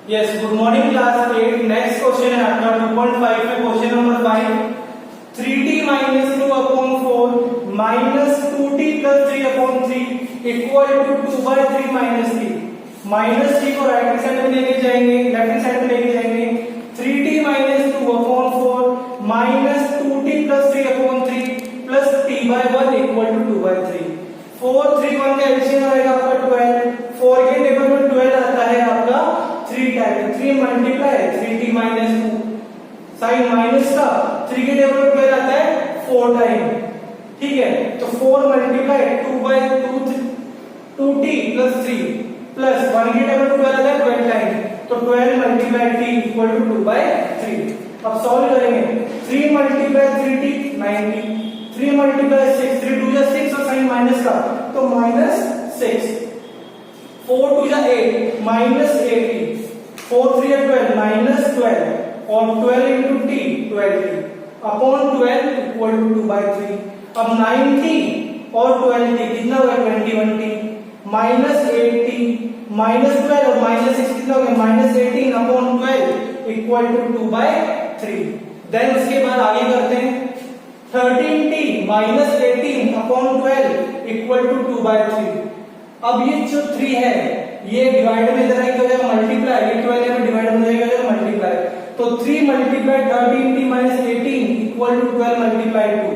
Yes, good morning class 8। Next question है आपका 2.5 में question number 5। 3t minus 2 upon 4 minus 2t plus 3 upon 3 equal to 2 by 3 minus 3। Minus 3 को right hand side में लेके जाएंगे, left hand side में लेके जाएंगे। 3t minus 2 upon 4 minus 2t plus 3 upon 3 plus t by 1 equal to 2 by 3। 4 3 1 का LCM आएगा आपका 12। 4 के टेबल में 12 आता है आपका 3 time 3 multiply 3t minus 2 sign minus का 3 के टेबल में 12 आता है 4 टाइम। ठीक है, तो 4 multiply 2 by 2t plus 3 plus 1 के टेबल में 12 आता है 12 टाइम, तो 12 multiply t equal to 2 by 3। अब सॉल्व करेंगे। 3 मल्टीप्लाई 3t 90, 3 मल्टीप्लाई 6 3 2 जा 6 और साइन माइनस का तो माइनस 6, 4 2 जा 8 माइनस 80, 4 3 या 12 माइनस 12 और 12 into t 12t upon 12 equal to 2 by 3। अब 9t और 12t कितना होगा 21t माइनस 8t माइनस 12 और माइनस 6 कितना होगा minus 18 upon 12 equal to 2 by 3। Then उसके बाद आगे करते हैं 13t minus 18 upon 12 equal to 2 by 3। अब ये जो 3 है ये डिवाइड में इधर आएगा हो जाएगा मल्टीप्लाई, ये 12 में डिवाइड हो जाएगा मल्टीप्लाई, तो 3 multiply 13t minus 18 equal to 12 multiply 2।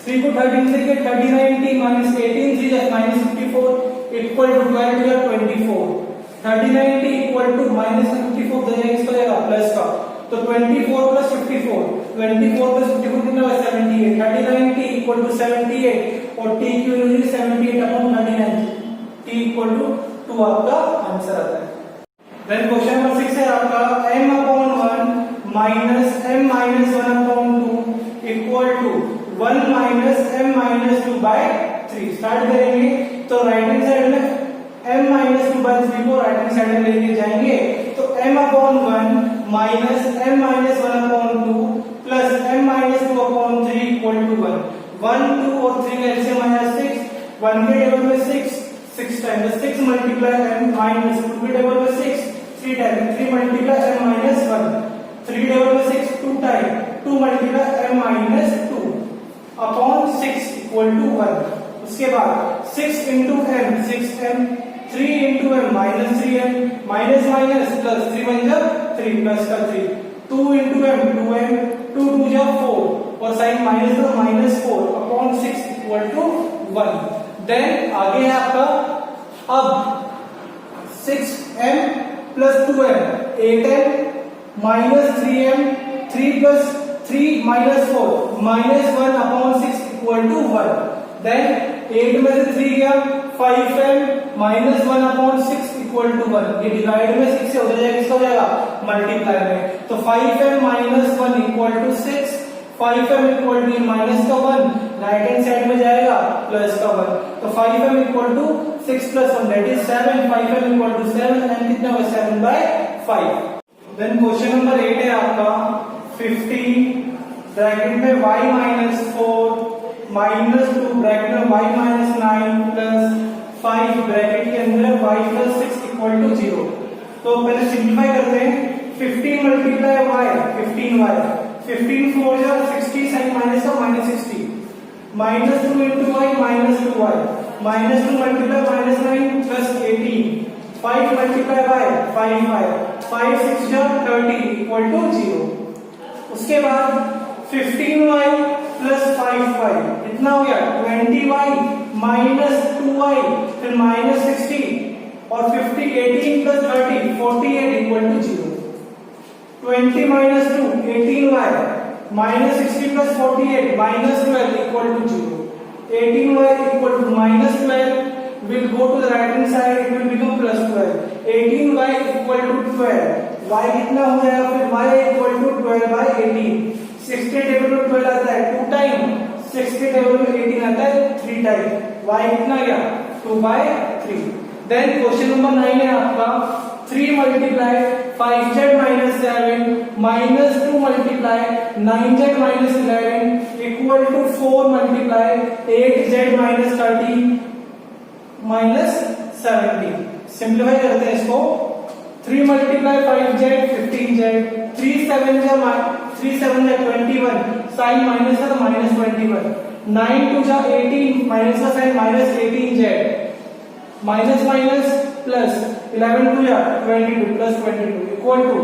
3 को 13 से के 39t माइनस 18 3 जा माइनस 54 इक्वल टू 12 या 24। 39t इक्वल टू माइनस 54 हो जाएगा, इसका जाएगा प्लस का, तो 24 प्लस 54 24 प्लस 54 कितना होगा 78। 39t इक्वल टू 78 और t की value 78 upon 39 t equal to 2 आपका आंसर आता है। देन क्वेश्चन नंबर 6 है आपका m upon 1 minus m minus 1 upon 2 equal to 1 minus m minus 2 by 3। Start करेंगे तो राइट हैंड साइड में m माइनस 2 बाय 3 को राइट हैंड साइड में लेके जाएंगे, तो m upon 1 minus m minus 1 upon 2 plus m minus 2 upon 3 equal to 1। 1 2 और 3 का एलसीएम आया 6, 1 के टेबल में 6 टाइम 6 मल्टीप्लाई m माइनस 2 के टेबल में 6 3 time 3 multiply m minus 1, 3 table में 6 2 time 2 multiply m minus 2 upon 6 equal to 1। उसके बाद 6 into m 6m 3 into m minus 3m minus minus plus 3 बन जा 3 प्लस का 3 2 इंटू m 2m 2 2 जा 4 और साइन माइनस का minus 4 upon 6 equal to 1। Then आगे है आपका अब 6m plus 2m 8m minus 3m 3 plus 3 minus 4 minus 1 upon 6 equal to 1। Then 8 में से 3 गया 5m minus 1 upon 6 equal to 1। ये डिवाइड में 6 से हो जाएगा, किसका हो जाएगा मल्टीप्लाई में, तो 5m minus 1 equal to 6, 5m equal to minus का 1 राइट हैंड साइड में जाएगा प्लस का 1, तो 5m equal to 6 plus 1 that is 7। 5m equal to 7 and कितना होगा 7 by 5। देन क्वेश्चन नंबर 8 है आपका 15 ब्रैकेट में y माइनस 4 माइनस 2 ब्रैकेट में y माइनस 9 प्लस 5 ब्रैकेट के अंदर y प्लस 6 इक्वल टू 0। तो पहले सिंप्लीफाई करते हैं। 15 मल्टीप्लाई y 15y 15 4 जा 60 साइन माइनस का minus 60 minus 2 into y minus 2y minus 2 multiply minus 9 plus 18 5 multiply y 5 6 जा 30 इक्वल टू 0। उसके बाद 15y प्लस 5y इतना हो गया 20y माइनस 2y फिर माइनस 60 और 50 18 plus 30 48 equal to 0। 20 minus 2 18y minus 60 plus 48 minus 12 equal to 0। 18y equal to minus 12 will go to the right hand side, it will become plus 12। 18y equal to 12, y कितना हो जाएगा फिर y equal to 12 by 18। 6 के table में 12 आता है 2 time, 6 के table में 18 आता है 3 टाइम, y कितना गया 2 by 3। देन क्वेश्चन नंबर 9 है आपका 3 multiply 5z minus 7 minus 2 multiply 9z minus 11 equal to 4 multiply 8z minus 30 minus 70। Simplify करते हैं इसको 3 मल्टीप्लाई 5z 15z, 3 7 जा 21, साइन माइनस है तो माइनस 21, 9 2 जा 18, माइनस का sign minus 18z, minus minus plus, 11 2 जा 22 प्लस 22 इक्वल टू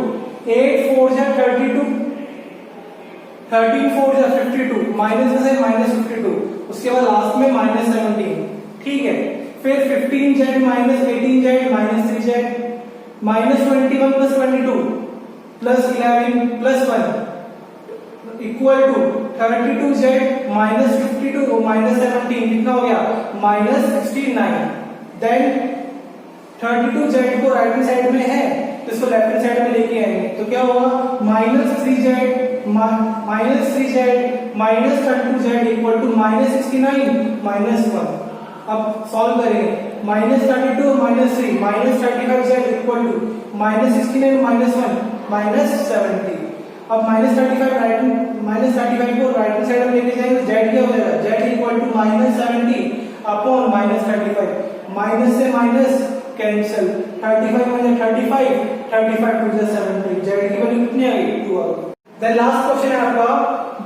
8 4 जा 32, 13 4 जा 52, माइनस का साइन माइनस 52, उसके बाद लास्ट में माइनस 17, ठीक है। फिर 15z minus 18z minus 3z, minus 21 plus 22 plus 11 plus 1 equal to 32z minus 52 और माइनस 17 कितना हो गया माइनस 69। देन 32z को राइट हैंड साइड में है तो इसको लेफ्ट हैंड साइड में लेके आएंगे तो क्या होगा minus 3z minus 32z equal to minus 69 minus 1। अब सॉल्व करेंगे minus 32 minus 3 minus 35z equal to minus 69 minus 1 minus 70। अब माइनस 35 को राइट हैंड साइड में लेके जाएंगे z क्या हो जाएगा z equal to minus 70 upon minus 35, minus से minus cancel 35 minus 35 to 70, z की वैल्यू कितनी आ गई 2 आ गई। देन लास्ट क्वेश्चन है आपका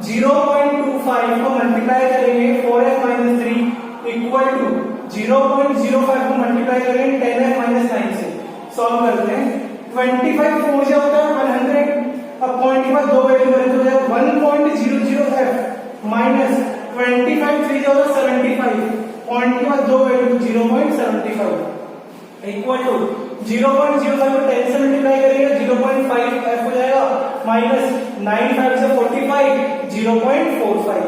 0.25 को मल्टीप्लाई करेंगे 4f माइनस 3 इक्वल टू 0.05 को मल्टीप्लाई करेंगे 10f माइनस 9 से। सॉल्व करते हैं 25 4 से होता है 100, अब पॉइंट के बाद दो वैल्यू बने तो जाएगा 1.00f माइनस 25 3 होता है 75, पॉइंट के बाद दो वैल्यू 0.75 इक्वल टू 0.05 को 10 से मल्टीप्लाई करेंगे 0.5 f हो जाएगा माइनस 9 5 से 45 0.45।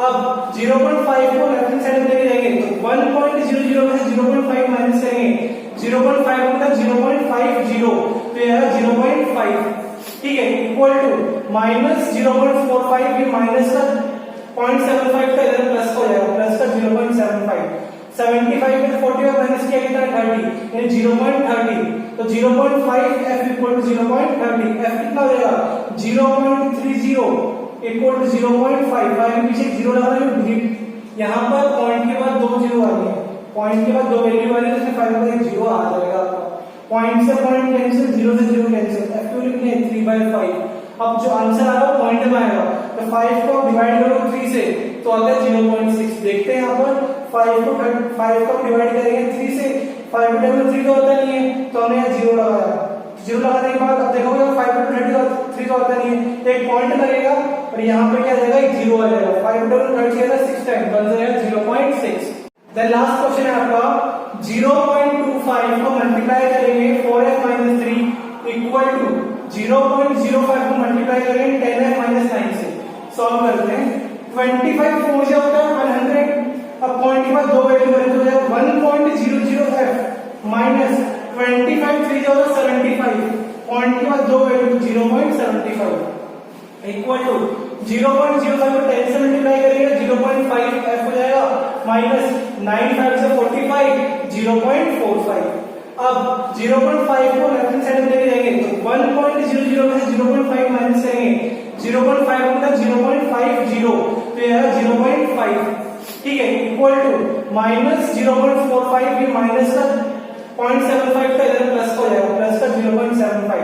अब 0.5 को लेफ्ट हैंड साइड में लेके जाएंगे तो 1.00 में से 0.5 माइनस करेंगे 0.5 होता है 0.50 तो यह 0.5, ठीक है इक्वल टू माइनस 0.45 ये माइनस का 0.75 का इधर प्लस हो जाएगा प्लस का 0.75, 75 में 45 माइनस किया कितना 30 यानी 0.30 तो 0.5 f इक्वल टू 0.30, f कितना हो जाएगा 0.30 इक्वल टू 0.5, के पीछे 0 लगाना है यहाँ पर पॉइंट के बाद दो जीरो आ गए, पॉइंट के बाद दो वैल्यू आ रही है तो इसमें 5 का 0 आ जाएगा आपका, पॉइंट से पॉइंट कैंसिल 0 से 0 कैंसिल, f2 लिखते हैं 3/5। अब जो आंसर आ रहा है पॉइंट में आएगा तो 5 को डिवाइड करो 3 से तो आता है 0.6। देखते हैं यहाँ पर 5 को डिवाइड करेंगे 3 से, 5 को 3 तो होता नहीं है तो हमने यहाँ 0 लगाया, 0 लगाने के बाद अब देखोगे 5 को 3 तो होता नहीं है, एक पॉइंट लगेगा और यहाँ पे क्या आ जाएगा एक 0 आ जाएगा, 5 को 6 टाइम बन जाएगा 0.6। देन लास्ट क्वेश्चन है आपका 0.25 को मल्टीप्लाई करेंगे 4f माइनस 3 इक्वल टू 0.05 को मल्टीप्लाई करेंगे 10f माइनस 9 से। सॉल्व करते हैं 25 4 से होता है 100, अब पॉइंट के बाद दो वैल्यू बने तो जाएगा 1.00f माइनस 25 3 होता है 75, पॉइंट के बाद दो वैल्यू 0.75 इक्वल टू 0.05 को 10 से मल्टीप्लाई करेंगे 0.5 f हो जाएगा माइनस 9 5 से 45 0.45। अब 0.5 को लेफ्ट हैंड साइड में लेके जाएंगे तो 1.00 में से 0.5 माइनस करेंगे 0.5 होता है 0.50 तो यह 0.5, ठीक है इक्वल टू माइनस 0.45 ये माइनस का 0.75 का इधर प्लस हो जाएगा प्लस का 0.75,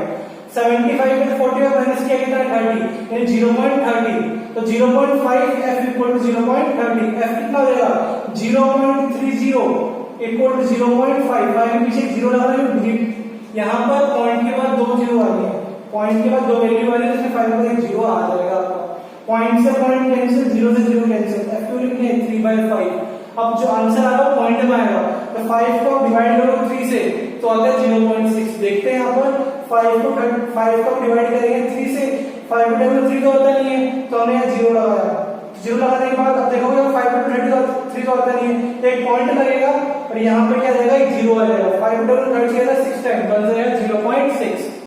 75 में 45 माइनस किया कितना 30 यानी 0.30 तो 0.5 f इक्वल टू 0.30, f कितना हो जाएगा 0.30 इक्वल टू 0.5, के पीछे 0 लगाना है यहाँ पर पॉइंट के बाद दो जीरो आ गए, पॉइंट के बाद दो वैल्यू आ रही है तो 5 का 0 आ जाएगा आपका, पॉइंट से पॉइंट कैंसिल 0 से 0 कैंसिल, f2 लिखते हैं 3/5। अब जो आंसर आ रहा है पॉइंट में आएगा तो 5 को डिवाइड करो 3 से तो आता है 0.6। देखते हैं यहाँ पर 5 को डिवाइड करेंगे 3 से, 5 को 3 तो होता नहीं है तो हमने यहाँ 0 लगाया, 0 लगाने के बाद अब देखोगे 5 को 3 तो होता नहीं है, एक पॉइंट लगेगा और यहाँ पे क्या आ जाएगा एक 0 आ जाएगा, 5 को 6 टाइम बन जाएगा 0.6।